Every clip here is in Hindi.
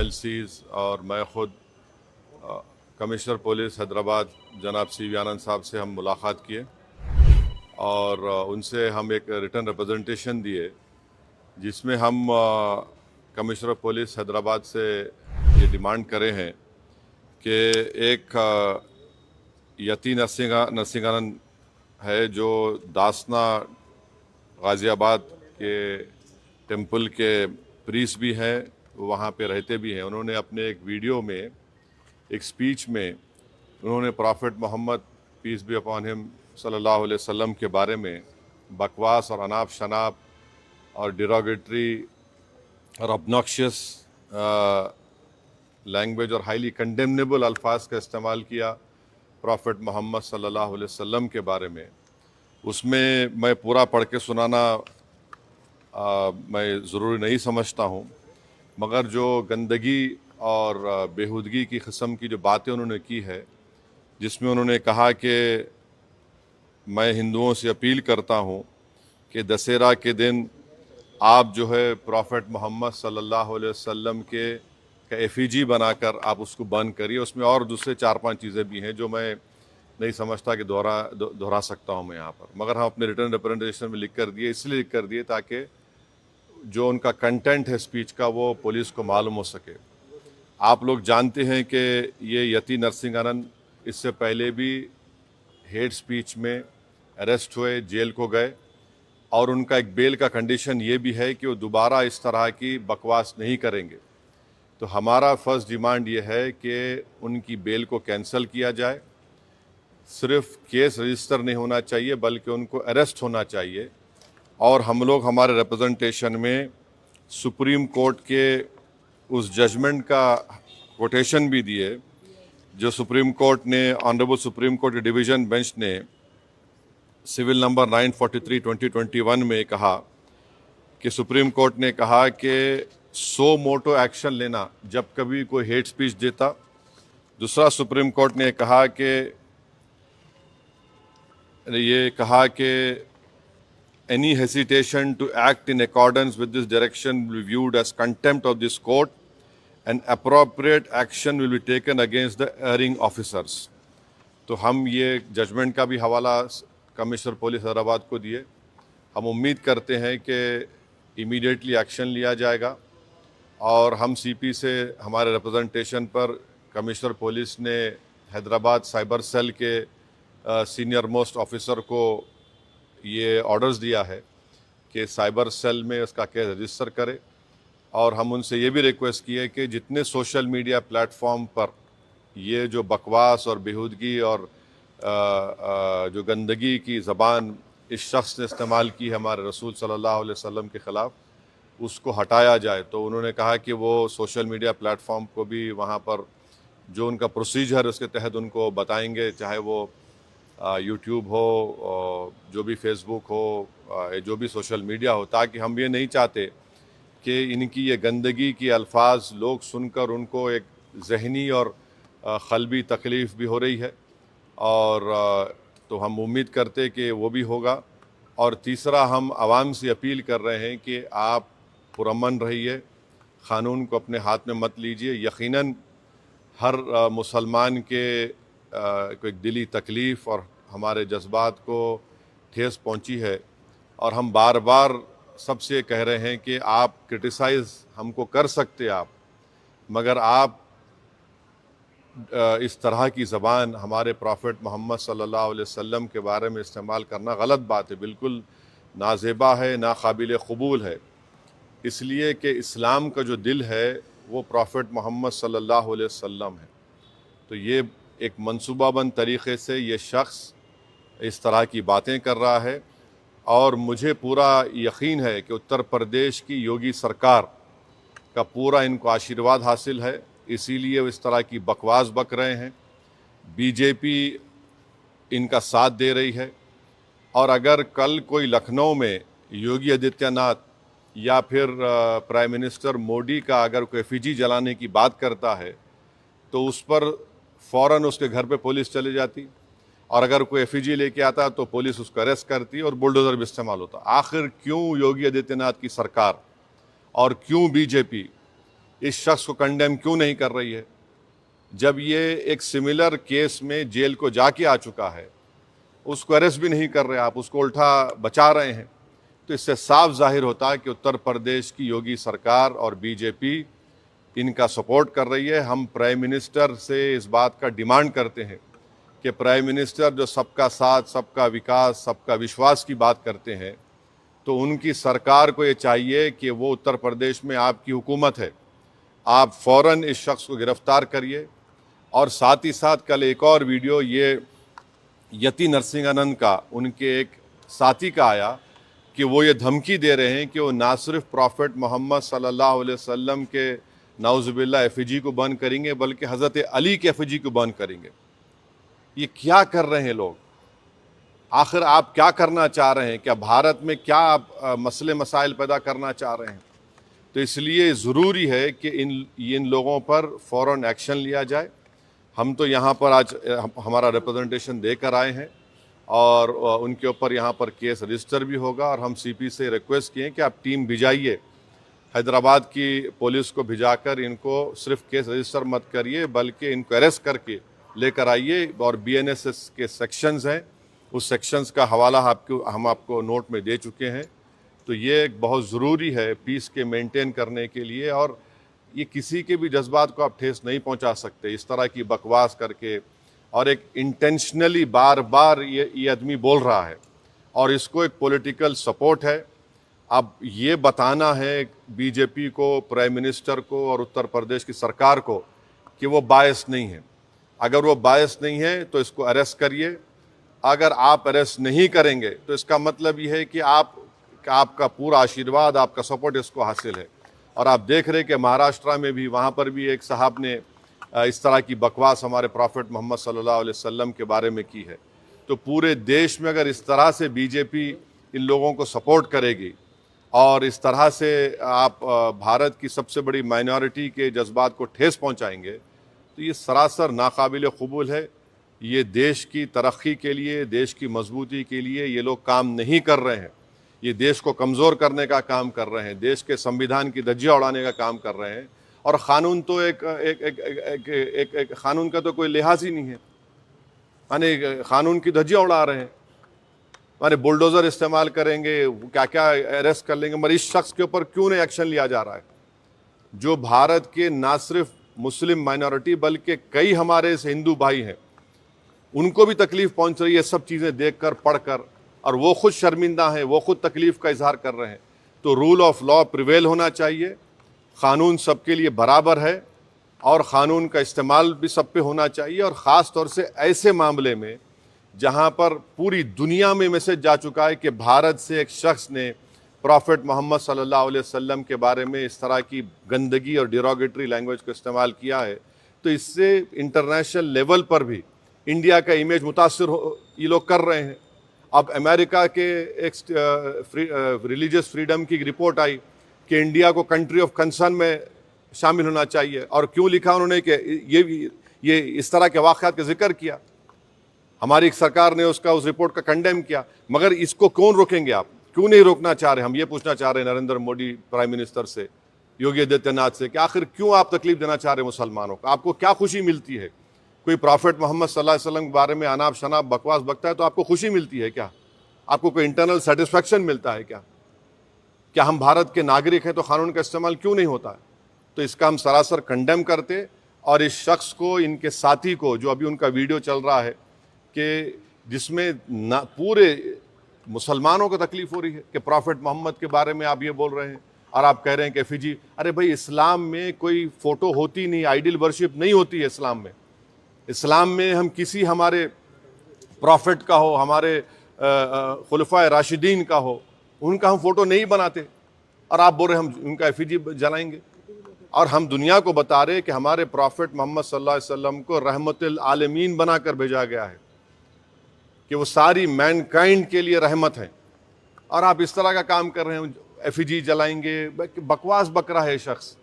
MLCs और मैं ख़ुद कमिश्नर पुलिस हैदराबाद जनाब CV आनंद साहब से हम मुलाकात किए और उनसे हम एक रिटन रिप्रेजेंटेशन दिए जिसमें हम कमिश्नर पुलिस हैदराबाद से ये डिमांड करे हैं कि एक यती नरसिंहानंद है जो दासना गाज़ियाबाद के टेंपल के प्रीस्ट भी हैं, वहाँ पे रहते भी हैं। उन्होंने अपने एक वीडियो में, एक स्पीच में उन्होंने prophet Mohammad peace be upon him सल्लल्लाहु अलैहि वसल्लम के बारे में बकवास और अनाप शनाप और डिरोगेटरी और ऑब्नॉक्शियस लैंग्वेज और हाईली कंडेमनेबल अल्फाज का इस्तेमाल किया प्रॉफिट मोहम्मद सल्लल्लाहु अलैहि वसल्लम के बारे में। उसमें मैं पूरा पढ़ के सुनाना मैं ज़रूरी नहीं समझता हूँ, मगर जो गंदगी और बेहूदगी की किस्म की जो बातें उन्होंने की है, जिसमें उन्होंने कहा कि मैं हिंदुओं से अपील करता हूँ कि दशहरा के दिन आप जो है प्रॉफिट मोहम्मद सल्लल्लाहु अलैहि वसल्लम के एफिजी बनाकर आप उसको बर्न करिए। उसमें और दूसरे 4-5 चीज़ें भी हैं जो मैं नहीं समझता कि दोहरा सकता हूँ मैं यहाँ पर, मगर हम अपने रिटर्न रिप्रेजेंटेशन में लिख कर दिए, इसलिए लिख कर दिए ताकि जो उनका कंटेंट है स्पीच का वो पुलिस को मालूम हो सके। आप लोग जानते हैं कि ये यती नरसिंहानंद इससे पहले भी हेट स्पीच में अरेस्ट हुए, जेल को गए और उनका एक बेल का कंडीशन ये भी है कि वो दोबारा इस तरह की बकवास नहीं करेंगे। तो हमारा फर्स्ट डिमांड ये है कि उनकी बेल को कैंसिल किया जाए। सिर्फ केस रजिस्टर नहीं होना चाहिए बल्कि उनको अरेस्ट होना चाहिए। और हम लोग हमारे रिप्रेजेंटेशन में सुप्रीम कोर्ट के उस जजमेंट का कोटेशन भी दिए जो सुप्रीम कोर्ट ने, ऑनरेबल सुप्रीम कोर्ट के डिवीज़न बेंच ने सिविल नंबर 943/2021 में कहा कि सुप्रीम कोर्ट ने कहा कि सो मोटो एक्शन लेना जब कभी कोई हेट स्पीच देता। दूसरा, सुप्रीम कोर्ट ने कहा कि any hesitation to act in accordance with this direction will be viewed as contempt of this court and appropriate action will be taken against the erring officers। तो हम ये जजमेंट का भी हवाला कमिश्नर पुलिस हैदराबाद को दिए। हम उम्मीद करते हैं कि इमीडिएटली एक्शन लिया जाएगा और हम CP से हमारे रिप्रेजेंटेशन पर कमिश्नर पुलिस ने हैदराबाद साइबर सेल के सीनियर मोस्ट ऑफिसर को ये ऑर्डर्स दिया है कि साइबर सेल में उसका केस रजिस्टर करे। और हम उनसे ये भी रिक्वेस्ट की है कि जितने सोशल मीडिया प्लेटफॉर्म पर ये जो बकवास और बेहूदगी और जो गंदगी की ज़बान इस शख्स ने इस्तेमाल की है हमारे रसूल सल्लल्लाहु अलैहि वसल्लम के ख़िलाफ़, उसको हटाया जाए। तो उन्होंने कहा कि वो सोशल मीडिया प्लेटफॉर्म को भी वहाँ पर जो उनका प्रोसीजर उसके तहत उनको बताएंगे, चाहे वो यूट्यूब हो, जो भी फेसबुक हो, जो भी सोशल मीडिया हो, ताकि हम ये नहीं चाहते कि इनकी ये गंदगी की अल्फाज लोग सुनकर उनको एक जहनी और क़ल्बी तकलीफ़ भी हो रही है। और तो हम उम्मीद करते कि वो भी होगा। और तीसरा, हम आवाम से अपील कर रहे हैं कि आप पुरअमन रहिए, क़ानून को अपने हाथ में मत लीजिए। यकीनन हर मुसलमान के को एक दिली तकलीफ़ और हमारे जज्बात को ठेस पहुंची है और हम बार बार सबसे कह रहे हैं कि आप क्रिटिसाइज़ हमको कर सकते आप, मगर आप इस तरह की ज़बान हमारे प्रॉफिट मोहम्मद सल्लल्लाहु अलैहि वसल्लम के बारे में इस्तेमाल करना गलत बात है, बिल्कुल नाज़ेबा है, नाकाबिल क़बूल है। इसलिए कि इस्लाम का जो दिल है वो प्रॉफिट मोहम्मद सल्लल्लाहु अलैहि वसल्लम है। तो ये एक मंसूबाबंद तरीक़े से ये शख्स इस तरह की बातें कर रहा है और मुझे पूरा यकीन है कि उत्तर प्रदेश की योगी सरकार का पूरा इनको आशीर्वाद हासिल है, इसीलिए वो इस तरह की बकवास बक रहे हैं। बीजेपी इनका साथ दे रही है और अगर कल कोई लखनऊ में योगी आदित्यनाथ या फिर प्राइम मिनिस्टर मोदी का अगर कोई एफिजी जलाने की बात करता है तो उस पर फ़ौरन उसके घर पे पुलिस चली जाती और अगर कोई एफिजी लेके आता तो पुलिस उसको अरेस्ट करती और बुलडोज़र भी इस्तेमाल होता। आखिर क्यों योगी आदित्यनाथ की सरकार और क्यों बीजेपी इस शख्स को कंडेम क्यों नहीं कर रही है? जब ये एक सिमिलर केस में जेल को जाके आ चुका है, उसको अरेस्ट भी नहीं कर रहे आप, उसको उल्टा बचा रहे हैं। तो इससे साफ जाहिर होता है कि उत्तर प्रदेश की योगी सरकार और बीजेपी इनका सपोर्ट कर रही है। हम प्राइम मिनिस्टर से इस बात का डिमांड करते हैं कि प्राइम मिनिस्टर जो सबका साथ, सबका विकास, सबका विश्वास की बात करते हैं, तो उनकी सरकार को ये चाहिए कि वो उत्तर प्रदेश में आपकी हुकूमत है, आप फ़ौरन इस शख्स को गिरफ्तार करिए। और साथ ही साथ कल एक और वीडियो ये यति नरसिंहानंद का, उनके एक साथी का आया कि वो ये धमकी दे रहे हैं कि वो ना सिर्फ प्रॉफेट मोहम्मद सल्लल्लाहु अलैहि वसल्लम के नाउज़ुबिल्लाह एफिजी को बंद करेंगे, बल्कि हज़रत अली के एफिजी को बंद करेंगे। ये क्या कर रहे हैं लोग? आखिर आप क्या करना चाह रहे हैं? क्या भारत में क्या आप मसले मसाइल पैदा करना चाह रहे हैं? तो इसलिए ज़रूरी है कि इन लोगों पर फ़ौरन एक्शन लिया जाए। हम तो यहाँ पर आज हमारा रिप्रेजेंटेशन देकर आए हैं और उनके ऊपर यहाँ पर केस रजिस्टर भी होगा। और हम सीपी से रिक्वेस्ट किए कि आप टीम भिजाइए, हैदराबाद की पुलिस को भिजाकर इनको सिर्फ केस रजिस्टर मत करिए, बल्कि इनको अरेस्ट करके लेकर आइए। और बीएनएस के सेक्शंस हैं, उस सेक्शंस का हवाला हम आपको नोट में दे चुके हैं। तो ये एक बहुत ज़रूरी है पीस के मेंटेन करने के लिए। और ये किसी के भी जज्बात को आप ठेस नहीं पहुंचा सकते इस तरह की बकवास करके। और एक इंटेंशनली बार बार ये आदमी बोल रहा है और इसको एक पॉलिटिकल सपोर्ट है। अब ये बताना है बीजेपी को, प्राइम मिनिस्टर को और उत्तर प्रदेश की सरकार को कि वो बायस नहीं है। अगर वो बायस नहीं है तो इसको अरेस्ट करिए। अगर आप अरेस्ट नहीं करेंगे तो इसका मतलब ये है कि आपका पूरा आशीर्वाद, आपका सपोर्ट इसको हासिल है। और आप देख रहे हैं कि महाराष्ट्र में भी, वहाँ पर भी एक साहब ने इस तरह की बकवास हमारे प्रॉफेट मोहम्मद सल्लल्लाहु अलैहि वसल्लम के बारे में की है। तो पूरे देश में अगर इस तरह से बीजेपी इन लोगों को सपोर्ट करेगी और इस तरह से आप भारत की सबसे बड़ी माइनॉरिटी के जज्बात को ठेस पहुंचाएंगे, तो ये सरासर नाकाबिल कबूल है। ये देश की तरक्की के लिए, देश की मजबूती के लिए ये लोग काम नहीं कर रहे हैं। ये देश को कमज़ोर करने का काम कर रहे हैं, देश के संविधान की धज्जियां उड़ाने का काम कर रहे हैं। और क़ानून तो एक क़ानून का तो कोई लिहाज ही नहीं है, माने क़ानून की धज्जियां उड़ा रहे हैं। माने बुलडोज़र इस्तेमाल करेंगे, क्या क्या अरेस्ट कर लेंगे, मगर इस शख्स के ऊपर क्यों नहीं एक्शन लिया जा रहा है? जो भारत के ना सिर्फ मुस्लिम माइनॉरिटी बल्कि कई हमारे हिंदू भाई हैं, उनको भी तकलीफ़ पहुंच रही है सब चीज़ें देखकर, पढ़कर। और वो खुद शर्मिंदा हैं, वो खुद तकलीफ़ का इजहार कर रहे हैं। तो रूल ऑफ लॉ प्रिवेल होना चाहिए, क़ानून सबके लिए बराबर है और क़ानून का इस्तेमाल भी सब पे होना चाहिए। और ख़ास तौर से ऐसे मामले में जहाँ पर पूरी दुनिया में मैसेज जा चुका है कि भारत से एक शख्स ने प्रॉफेट मोहम्मद सल्लल्लाहु अलैहि वसल्लम के बारे में इस तरह की गंदगी और डिरोगेटरी लैंग्वेज को इस्तेमाल किया है, तो इससे इंटरनेशनल लेवल पर भी इंडिया का इमेज मुतासर ये लोग कर रहे हैं। अब अमेरिका के एक रिलीजियस फ्रीडम की रिपोर्ट आई कि इंडिया को कंट्री ऑफ कंसर्न में शामिल होना चाहिए। और क्यों लिखा उन्होंने कि ये इस तरह के वाक़यात का जिक्र किया। हमारी सरकार ने उस रिपोर्ट का कंडेम किया, मगर इसको कौन रोकेंगे आप? क्यों नहीं रोकना चाह रहे? हम ये पूछना चाह रहे हैं नरेंद्र मोदी प्राइम मिनिस्टर से, योगी आदित्यनाथ से, कि आखिर क्यों आप तकलीफ देना चाह रहे हैं मुसलमानों को? आपको क्या खुशी मिलती है? कोई प्रॉफेट मोहम्मद सल्लल्लाहु अलैहि वसल्लम के बारे में अनाप शनाप बकवास बकता है तो आपको खुशी मिलती है क्या? आपको कोई इंटरनल सेटिस्फेक्शन मिलता है क्या? क्या हम भारत के नागरिक हैं तो क़ानून का इस्तेमाल क्यों नहीं होता है? तो इसका हम सरासर कंडेम करते। और इस शख्स को, इनके साथी को, जो अभी उनका वीडियो चल रहा है कि जिसमें पूरे मुसलमानों को तकलीफ़ हो रही है कि प्रॉफेट मोहम्मद के बारे में आप ये बोल रहे हैं और आप कह रहे हैं कि एफिजी। अरे भाई, इस्लाम में कोई फ़ोटो होती नहीं, आइडल वर्शिप नहीं होती है इस्लाम में। इस्लाम में हम किसी हमारे प्रॉफिट का हो, हमारे खुलफाए राशिदीन का हो, उनका हम फ़ोटो नहीं बनाते। और आप बोल रहे हम उनका एफिजी जलाएंगे। और हम दुनिया को बता रहे कि हमारे प्रॉफिट मोहम्मद सल्लल्लाहु अलैहि वसल्लम को रहमतुल आलमीन बनाकर भेजा गया है, कि वो सारी मैनकाइंड के लिए रहमत है। और आप इस तरह का काम कर रहे हैं, एफिजी जलाएंगे। बकवास बक रहा है शख्स।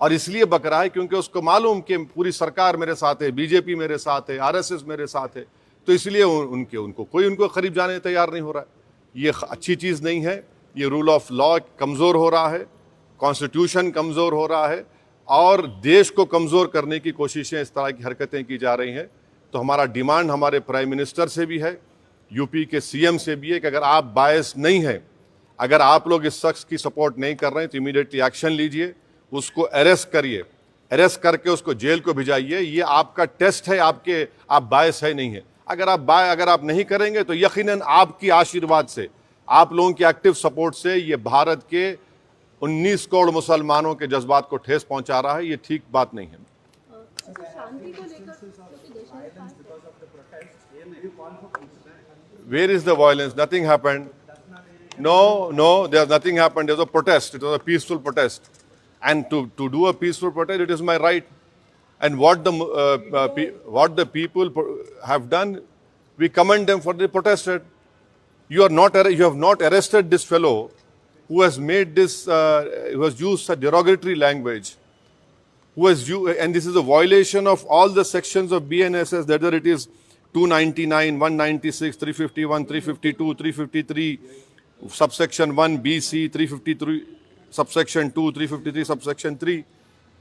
और इसलिए बक रहा है क्योंकि उसको मालूम कि पूरी सरकार मेरे साथ है, बीजेपी मेरे साथ है, आरएसएस मेरे साथ है, तो इसलिए उनको कोई करीब जाने तैयार नहीं हो रहा है। ये अच्छी चीज़ नहीं है। ये रूल ऑफ लॉ कमज़ोर हो रहा है, कॉन्स्टिट्यूशन कमज़ोर हो रहा है। और देश को कमज़ोर करने की कोशिशें, इस तरह की हरकतें की जा रही हैं। तो हमारा डिमांड हमारे प्राइम मिनिस्टर से भी है, यूपी के सीएम से भी है कि अगर आप बायस नहीं हैं, अगर आप लोग इस शख्स की सपोर्ट नहीं कर रहे हैं तो इमीडिएटली एक्शन लीजिए, उसको अरेस्ट करिए, अरेस्ट करके उसको जेल को भिजाइए। ये आपका टेस्ट है, आप बायस है नहीं है। अगर आप नहीं करेंगे तो यकीनन आपकी आशीर्वाद से, आप लोगों की एक्टिव सपोर्ट से ये भारत के 19 करोड़ मुसलमानों के जज्बात को ठेस पहुंचा रहा है। ये ठीक बात नहीं है। शांति को लेकर क्योंकि देश में Where is the violence? Nothing happened. No, there's nothing happened. There was a protest. It was a peaceful protest. And to do a peaceful protest, it is my right. And what the people have done, we commend them for the protested. You have not arrested this fellow who has made this, who has used such derogatory language, and this is a violation of all the sections of BNSS, whether it is 299, 196, 351, 352, 353, subsection 1, BC, 353, subsection 2, 353, subsection 3.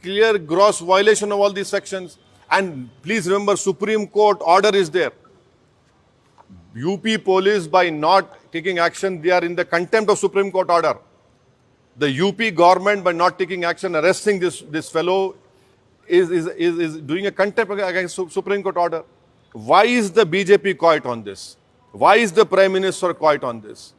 Clear gross violation of all these sections. And please remember, Supreme Court order is there. UP police, by not taking action, they are in the contempt of Supreme Court order. The UP government, by not taking action, arresting this fellow, is doing a contempt against Supreme Court order. Why is the BJP quiet on this? Why is the Prime Minister quiet on this?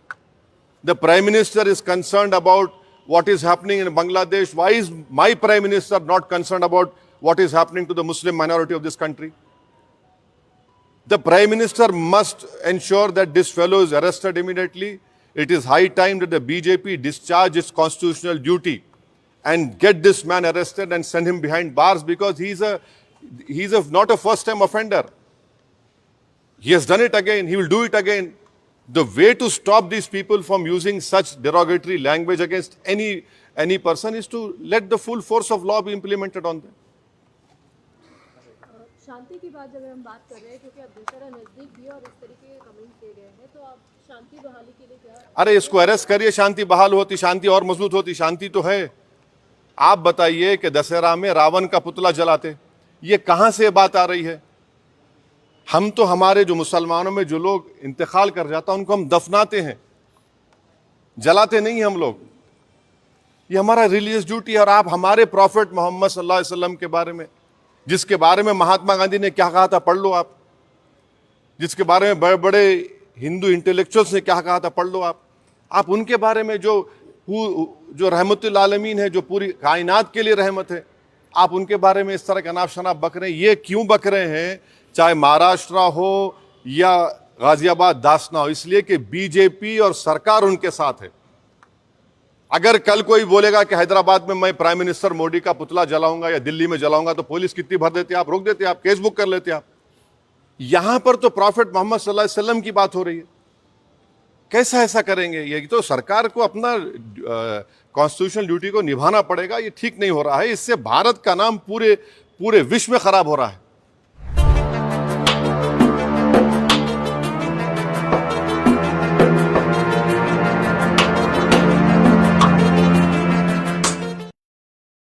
The Prime Minister is concerned about what is happening in Bangladesh. Why is my Prime Minister not concerned about what is happening to the Muslim minority of this country? The Prime Minister must ensure that this fellow is arrested immediately. It is high time that the BJP discharge its constitutional duty and get this man arrested and send him behind bars, because he's not a first-time offender. He has done it again. He will do it again. The way to stop these people from using such derogatory language against any person is to let the full force of law be implemented on them. शांति की बात जब हम बात कर रहे हैं, क्योंकि अब दशहरा नजदीक भी है और इस तरीके के कमेंट किए गए हैं, तो आप शांति बहाली के लिए क्या? अरे इसको अरेस्ट करिए, शांति बहाल होती, शांति और मजबूत होती। शांति तो है। आप बताइए कि दशहरा में रावण का पुतला जलाते, ये कहां से बात आ रही है? हम तो हमारे जो मुसलमानों में जो लोग इंतकाल कर जाता उनको हम दफनाते हैं, जलाते नहीं हम लोग। ये हमारा रिलीजियस ड्यूटी है। और आप हमारे प्रॉफिट मोहम्मद सल्लल्लाहु अलैहि वसल्लम के बारे में, जिसके बारे में महात्मा गांधी ने क्या कहा था, पढ़ लो आप। जिसके बारे में बड़े बड़े हिंदू इंटेलेक्चुअल्स ने क्या कहा था, पढ़ लो आप उनके बारे में जो रहमतुल आलमीन है, जो पूरी कायनात के लिए रहमत है, आप उनके बारे में इस तरह का नाफ शनाफ बक रहे हैं। ये क्यों बक रहे हैं? चाहे महाराष्ट्र हो या गाजियाबाद दासना हो, इसलिए कि बीजेपी और सरकार उनके साथ है। अगर कल कोई बोलेगा कि हैदराबाद में मैं प्राइम मिनिस्टर मोदी का पुतला जलाऊंगा या दिल्ली में जलाऊंगा, तो पुलिस कितनी भर देते, आप रोक देते, आप केस बुक कर लेते। आप यहां पर तो प्रॉफिट मोहम्मद सल्लल्लाहु अलैहि वसल्लम की बात हो रही है। कैसा ऐसा करेंगे? ये तो सरकार को अपना कॉन्स्टिट्यूशनल ड्यूटी को निभाना पड़ेगा। ये ठीक नहीं हो रहा है। इससे भारत का नाम पूरे विश्व में खराब हो रहा है।